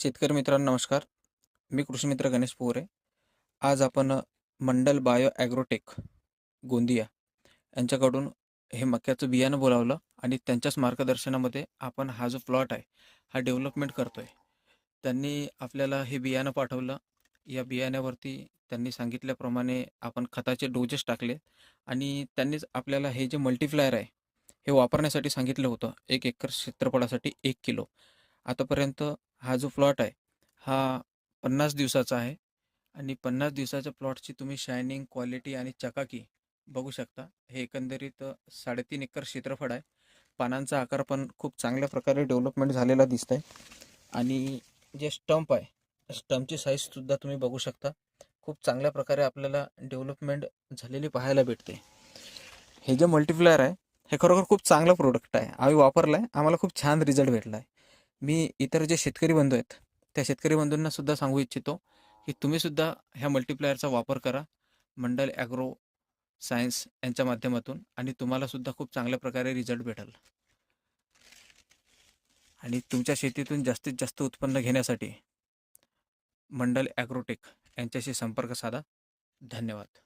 शेतकरी मित्रांनो नमस्कार. मी कृषी मित्र गणेश पोहरे. आज आपण मंडल बायो ॲग्रोटेक गोंदिया यांच्याकडून हे मक्याचं बियाणं बोलावलं आणि त्यांच्याच मार्गदर्शनामध्ये आपण हा जो प्लॉट आहे हा डेव्हलपमेंट करतोय. त्यांनी आपल्याला हे बियाणं पाठवलं. या बियाण्यावरती त्यांनी सांगितल्याप्रमाणे आपण खताचे डोजेस टाकले आणि त्यांनीच आपल्याला हे जे मल्टीप्लायर आहे हे वापरण्यासाठी सांगितलं होतं. 1 एकर क्षेत्रफळासाठी 1 किलो. आतापर्यंत हा जो प्लॉट आहे हा 50 दिवसाचा आहे आणि 50 दिवसाच्या प्लॉटची तुम्ही शायनिंग, क्वालिटी आणि चकाकी बघू शकता. हे एकंदरीत 3.5 एकर क्षेत्रफळ आहे. पानांचा आकार पण खूप चांगल्या प्रकारे डेव्हलपमेंट झालेला दिसत आहे आणि जे स्टंप आहे स्टंपची साईजसुद्धा तुम्ही बघू शकता. खूप चांगल्या प्रकारे आपल्याला डेव्हलपमेंट झालेली पाहायला भेटते. हे जे मल्टीप्लायर आहे हे खरोखर खूप चांगलं प्रोडक्ट आहे. आम्ही वापरलं आहे, आम्हाला खूप छान रिझल्ट भेटला आहे. मी इतर जे शेतकरी बंधू आहेत त्या शेतकरी बंधूंना सुद्धा सांगू इच्छितो की तुम्ही सुद्धा ह्या मल्टीप्लायरचा वापर करा मंडल ॲग्रो सायन्स यांच्या माध्यमातून आणि तुम्हाला सुद्धा खूप चांगल्या प्रकारे रिझल्ट भेटेल. आणि तुमच्या शेतीतून जास्तीत जास्त उत्पन्न घेण्यासाठी मंडल ॲग्रोटेक यांच्याशी संपर्क साधा. धन्यवाद.